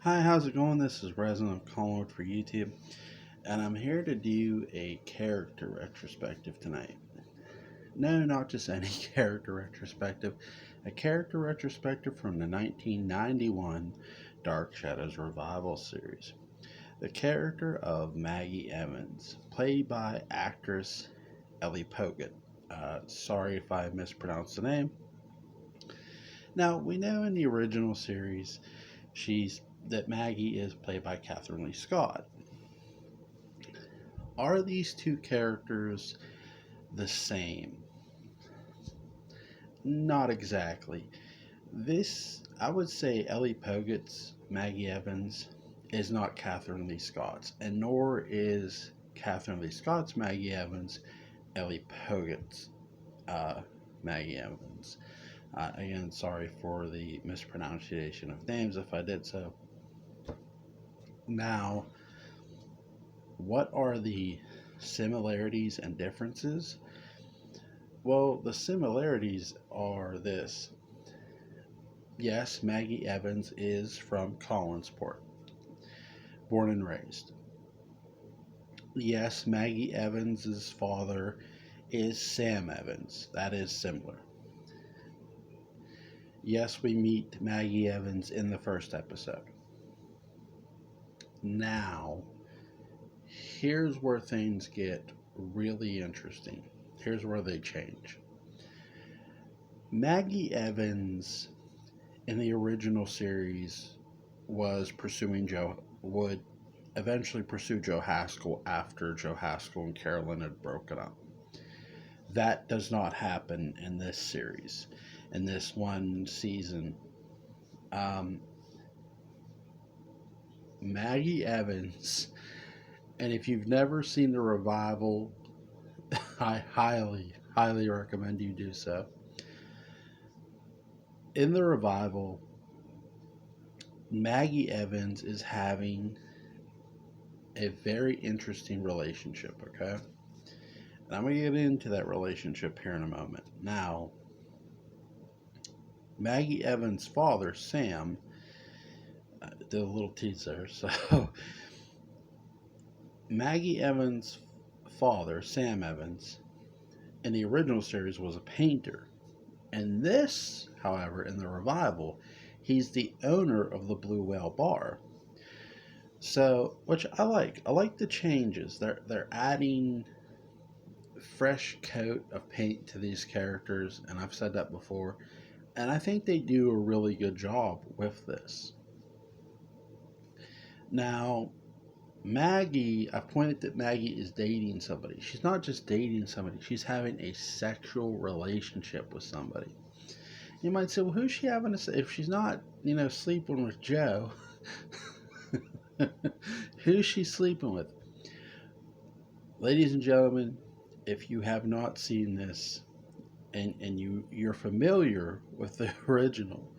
Hi, how's it going? This is Resin of Collingwood for YouTube, and I'm here to do a character retrospective tonight. No, not just any character retrospective, a character retrospective from the 1991 Dark Shadows Revival series. The character of Maggie Evans, played by actress Ellie Poget. Sorry if I mispronounced the name. Now, we know in the original series she's that Maggie is played by Catherine Lee Scott. Are these two characters the same? Not exactly. I would say Ellie Poget's Maggie Evans is not Catherine Lee Scott's, and nor is Catherine Lee Scott's Maggie Evans Ellie Poget's uh, Maggie Evans. Again, sorry for the mispronunciation of names if I did so. Now, what are the similarities and differences? Well, the similarities are this. Yes, Maggie Evans is from Collinsport, born and raised. Yes, Maggie Evans's father is Sam Evans. That is similar. Yes, we meet Maggie Evans in the first episode. Now, here's where things get really interesting. Here's where they change. Maggie Evans in the original series was pursuing Joe would eventually pursue Joe Haskell after Joe Haskell and Carolyn had broken up. That does not happen in this series, in this one season. Um, Maggie Evans, and if you've never seen the revival, I highly recommend you do so. In the revival, Maggie Evans is having a very interesting relationship, okay? And I'm going to get into that relationship here in a moment. Now, Maggie Evans' father, Sam, did a little teaser. So, Maggie Evans' father, Sam Evans, in the original series was a painter. And this, however, in the revival, he's the owner of the Blue Whale Bar. So, which I like. I like the changes. They're adding fresh coat of paint to these characters, and I've said that before. And I think they do a really good job with this. Now, Maggie, I've pointed that Maggie is dating somebody. She's not just dating somebody, she's having a sexual relationship with somebody. You might say, well, who's she having if she's not, sleeping with Joe? Who's she sleeping with? Ladies and gentlemen, if you have not seen this and you're familiar with the original,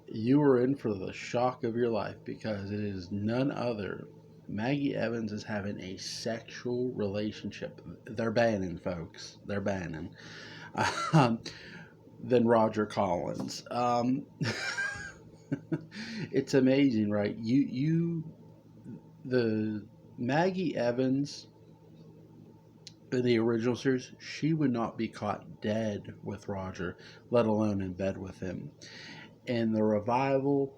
you are in for the shock of your life because it is none other. Maggie Evans is having a sexual relationship. They're banning, folks. They're banning. Um, than Roger Collins. It's amazing, right? The Maggie Evans in the original series, she would not be caught dead with Roger, let alone in bed with him. In the revival,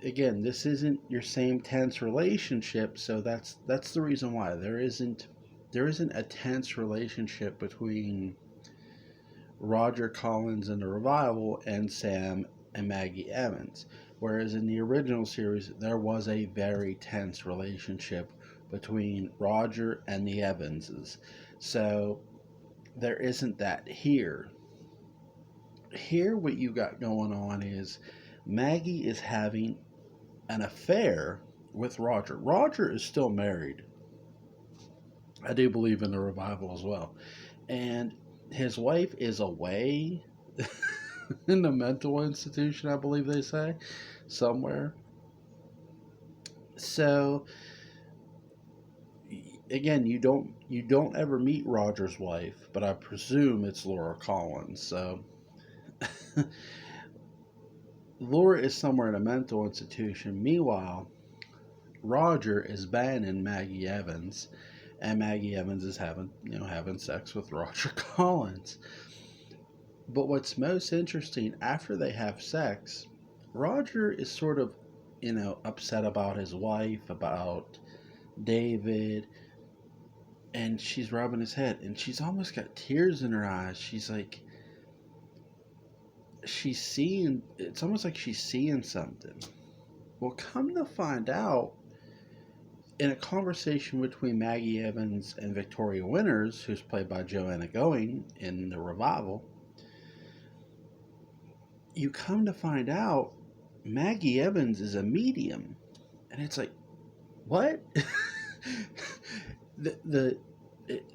again, this isn't your same tense relationship, so that's the reason why there isn't a tense relationship between Roger Collins in the revival and Sam and Maggie Evans. Whereas in the original series, there was a very tense relationship between Roger and the Evanses. So there isn't that here. Here, what you got going on is Maggie is having an affair with Roger. Roger is still married. I do believe in the revival as well. And his wife is away in the mental institution, I believe they say, somewhere. So again, you don't ever meet Roger's wife, but I presume it's Laura Collins. So Laura is somewhere in a mental institution. Meanwhile, Roger is banning Maggie Evans, and Maggie Evans is having sex with Roger Collins. But what's most interesting, after they have sex, Roger is sort of, upset about his wife, about David, and she's rubbing his head, and she's almost got tears in her eyes. She's like, it's almost like she's seeing something. Well, come to find out, in a conversation between Maggie Evans and Victoria Winters, who's played by Joanna Going in the revival, you come to find out Maggie Evans is a medium. And it's like, what? the, the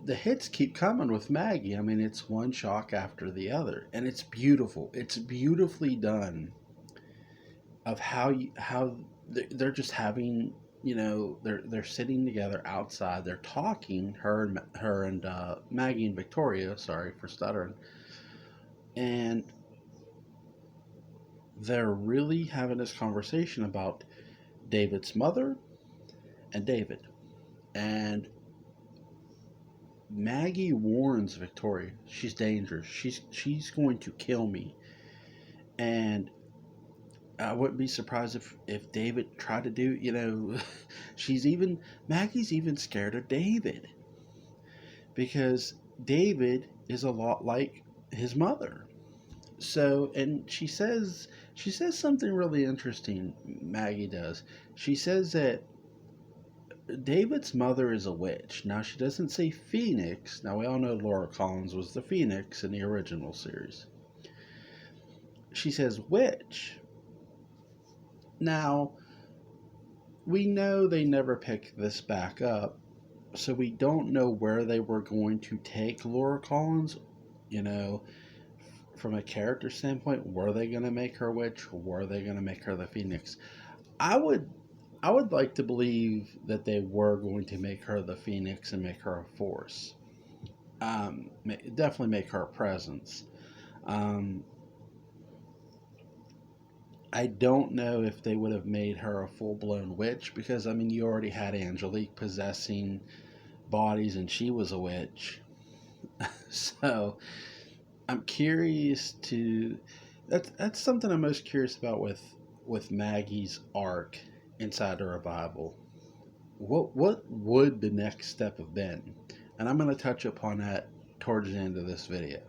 the hits keep coming with Maggie. I mean, it's one shock after the other, and it's beautiful. It's beautifully done. Of how they're just having, they're sitting together outside. They're talking. Her and Maggie and Victoria. Sorry for stuttering. And they're really having this conversation about David's mother and David. And Maggie warns Victoria, she's dangerous. She's going to kill me. And I wouldn't be surprised if David tried to do, she's even Maggie's even scared of David, because David is a lot like his mother. So, and she says something really interesting. Maggie does. She says that David's mother is a witch. Now, she doesn't say Phoenix. Now, we all know Laura Collins was the Phoenix in the original series. She says witch. Now, we know they never picked this back up, so we don't know where they were going to take Laura Collins. You know, from a character standpoint, were they going to make her witch, or were they going to make her the Phoenix? I would I would like to believe that they were going to make her the Phoenix and make her a force. Definitely make her a presence. Um, I don't know if they would have made her a full blown witch, because I mean you already had Angelique possessing bodies and she was a witch. So I'm curious to that's something I'm most curious about with Maggie's arc inside the revival. What would the next step have been? And I'm going to touch upon that towards the end of this video.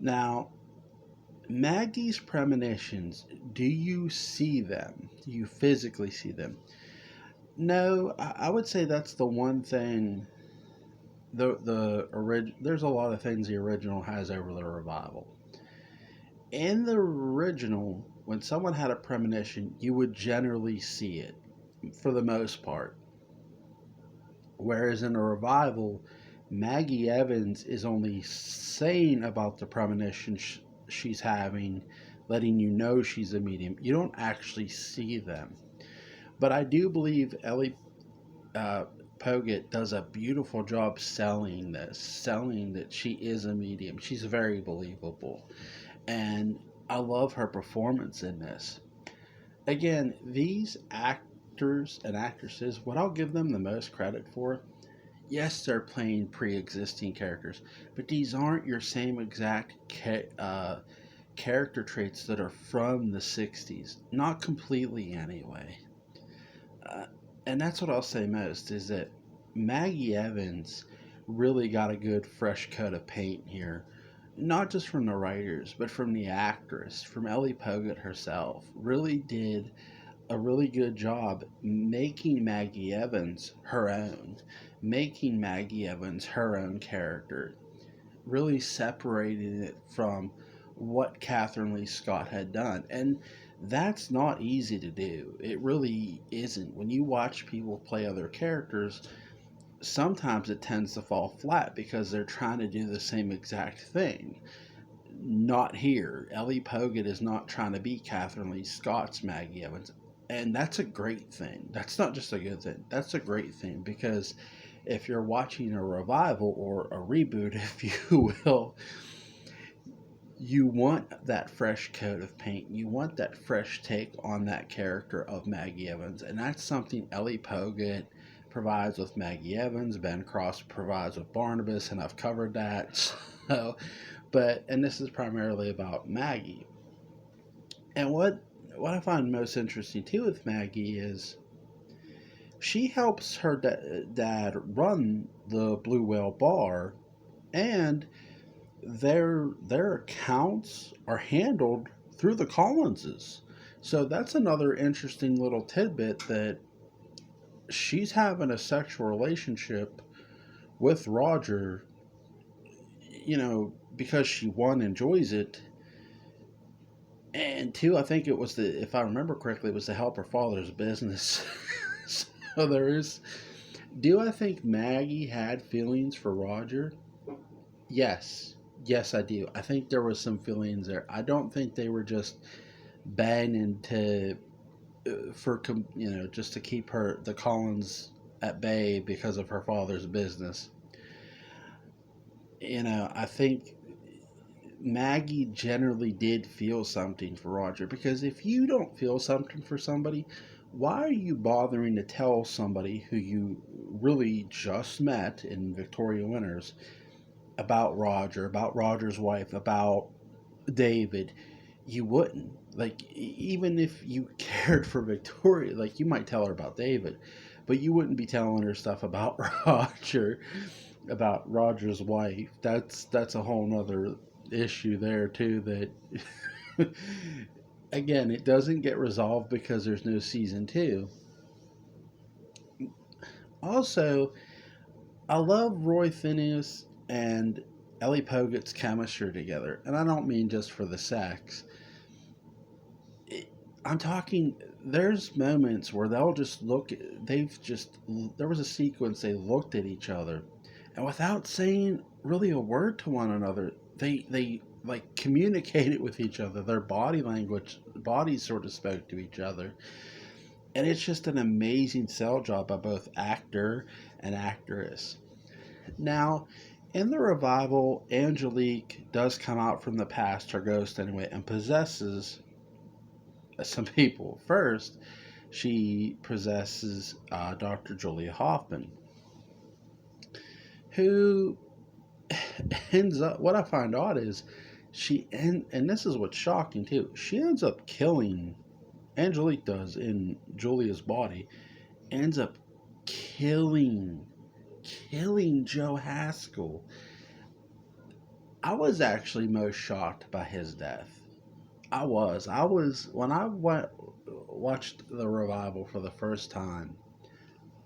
Now, Maggie's premonitions, do you see them? Do you physically see them? No, I would say that's the one thing. There's a lot of things the original has over the revival. In the original, when someone had a premonition, you would generally see it for the most part. Whereas in a revival, Maggie Evans is only saying about the premonition she's having, letting you know she's a medium. You don't actually see them. But I do believe Ellie uh, Poget does a beautiful job selling that she is a medium. She's very believable. And I love her performance in this. Again, these actors and actresses, what I'll give them the most credit for, yes, they're playing pre-existing characters, but these aren't your same exact character traits that are from the 60s. Not completely, anyway. Uh, and that's what I'll say most, is that Maggie Evans really got a good fresh coat of paint here. Not just from the writers, but from the actress, from Ellie Poget herself. Really did a really good job making Maggie Evans her own, making Maggie Evans her own character, really separating it from what Catherine Lee Scott had done. And that's not easy to do. It really isn't. When you watch people play other characters, sometimes it tends to fall flat because they're trying to do the same exact thing. Not here. Ellie Poget is not trying to be Catherine Lee Scott's Maggie Evans. And that's a great thing. That's not just a good thing. That's a great thing, because if you're watching a revival or a reboot, if you will, you want that fresh coat of paint. You want that fresh take on that character of Maggie Evans. And that's something Ellie Poget provides with Maggie Evans. Ben Cross provides with Barnabas, and I've covered that. And this is primarily about Maggie. And what I find most interesting too with Maggie is she helps her dad run the Blue Whale Bar, and their accounts are handled through the Collinses. So that's another interesting little tidbit, that she's having a sexual relationship with Roger, because she, one, enjoys it, and two, I think it was if I remember correctly, it was to help her father's business. So there is. Do I think Maggie had feelings for Roger? Yes. Yes, I do. I think there was some feelings there. I don't think they were just banging to just to keep the Collins at bay because of her father's business. I think Maggie generally did feel something for Roger, because if you don't feel something for somebody, why are you bothering to tell somebody who you really just met in Victoria Winters about Roger, about Roger's wife, about David? You wouldn't. Like, even if you cared for Victoria, like, you might tell her about David, but you wouldn't be telling her stuff about Roger, about Roger's wife. That's a whole nother issue there too, that again, it doesn't get resolved because there's no season 2. Also, I love Roy Phineas and Ellie Poget's chemistry together, and I don't mean just for the sex. I'm talking, there's moments where they'll just there was a sequence they looked at each other, and without saying really a word to one another, they like communicated with each other. Their bodies sort of spoke to each other. And it's just an amazing sell job by both actor and actress. Now, in the revival, Angelique does come out from the past, her ghost anyway, and possesses some people. First, she possesses Dr. Julia Hoffman, who ends up, what I find odd is, and this is what's shocking too, she ends up killing, Angelique does, in Julia's body, ends up killing Joe Haskell. I was actually most shocked by his death. I was when I watched the revival for the first time.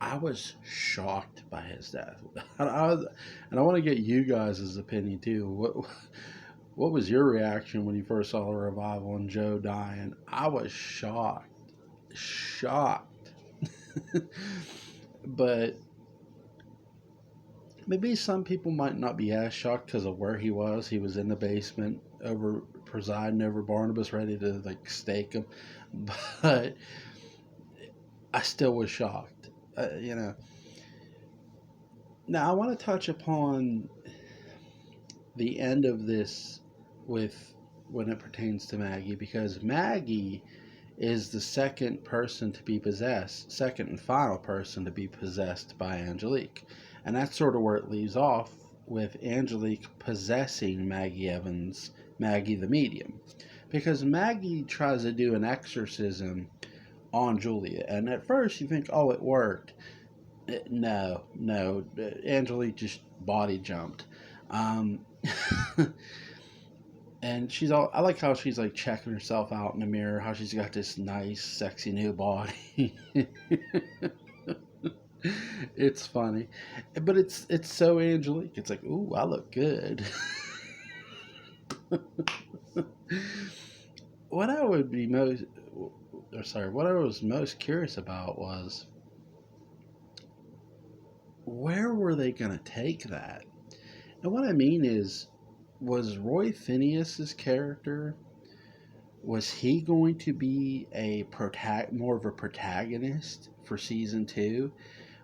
I was shocked by his death. And I want to get you guys' opinion too. What was your reaction when you first saw the revival and Joe dying? I was shocked. But maybe some people might not be as shocked because of where he was. He was in the basement, presiding over Barnabas, ready to like stake him. But I still was shocked. Now I want to touch upon the end of this when it pertains to Maggie, because Maggie is the second and final person to be possessed by Angelique. And that's sort of where it leaves off, with Angelique possessing Maggie Evans, Maggie the medium. Because Maggie tries to do an exorcism on Julia, and at first you think, oh, it worked. No, Angelique just body jumped. And I like how she's like checking herself out in the mirror, how she's got this nice, sexy new body. It's funny, but it's so Angelique. It's like, ooh, I look good. What I would be most, what I was most curious about was, where were they going to take that? And what I mean is, was Roy Phineas's character, was he going to be more of a protagonist for season 2?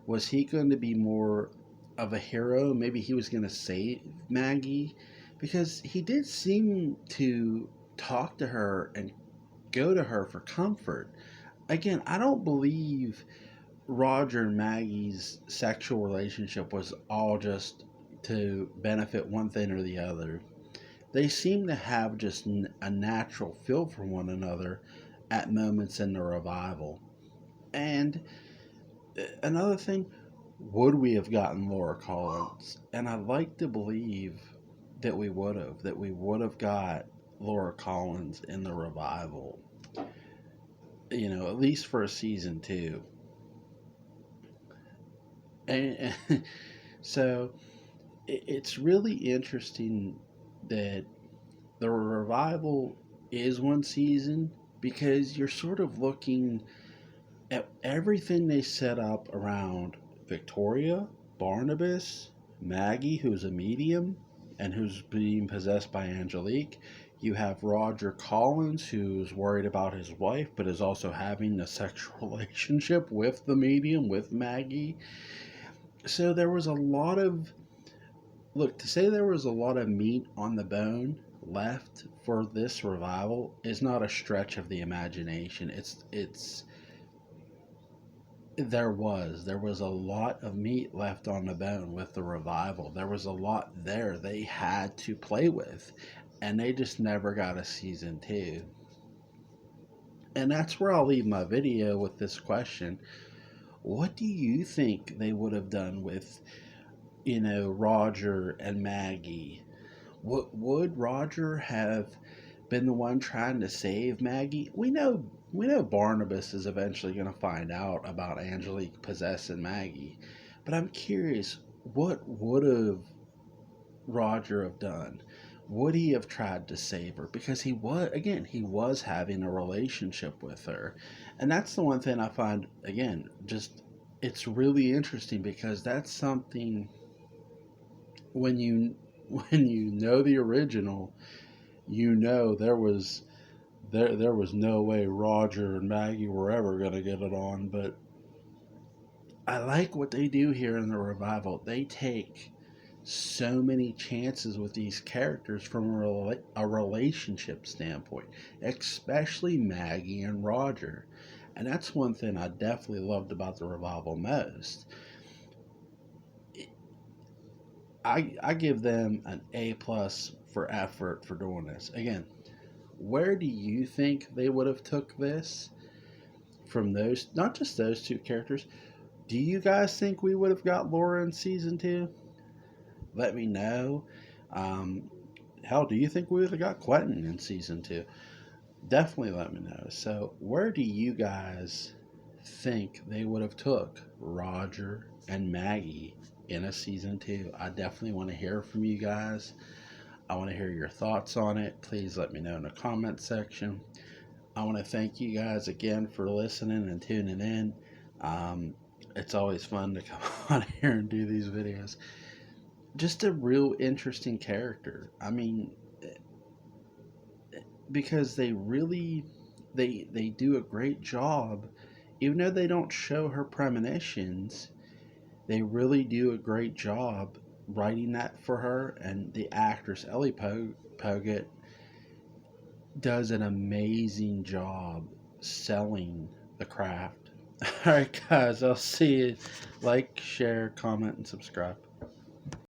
Was he going to be more of a hero? Maybe he was going to save Maggie, because he did seem to talk to her and go to her for comfort. Again, I don't believe Roger and Maggie's sexual relationship was all just to benefit one thing or the other. They seem to have just a natural feel for one another at moments in the revival. And another thing, would we have gotten Laura Collins? And I'd like to believe that we would have got Laura Collins in the revival, at least for a season two. And so it's really interesting that the revival is one season, because you're sort of looking at everything they set up around Victoria, Barnabas, Maggie, who's a medium and who's being possessed by Angelique. You have Roger Collins, who's worried about his wife, but is also having a sexual relationship with the medium, with Maggie. So there was a lot of look, to say there was a lot of meat on the bone left for this revival is not a stretch of the imagination. It's there was a lot of meat left on the bone with the revival. There was a lot there they had to play with, and they just never got a season two. And that's where I'll leave my video with this question. What do you think they would have done with, Roger and Maggie? Would Roger have been the one trying to save Maggie? We know Barnabas is eventually going to find out about Angelique possessing Maggie, but I'm curious, what would have Roger have done? Would he have tried to save her? Because he was having a relationship with her, and that's the one thing I find, again, just it's really interesting, because that's something, when you when you know the original, there was no way Roger and Maggie were ever going to get it on. But I like what they do here in the revival. They take so many chances with these characters from a relationship standpoint, especially Maggie and Roger. And that's one thing I definitely loved about the revival most. I give them an A plus for effort for doing this. Again, where do you think they would have took this from those, not just those two characters? Do you guys think we would have got Laura in season two? Let me know. Um, Hell, do you think we would have got Quentin in season two? Definitely let me know. So, where do you guys think they would have took Roger and Maggie in a season two? I definitely want to hear from you guys. I want to hear your thoughts on it. Please let me know in the comment section. I want to thank you guys again for listening and tuning in. Um, it's always fun to come on here and do these videos. Just a real interesting character. I mean, because they do a great job, even though they don't show her premonitions. They really do a great job writing that for her, and the actress Ellie Poget does an amazing job selling the craft. All right, guys, I'll see you. Like, share, comment, and subscribe.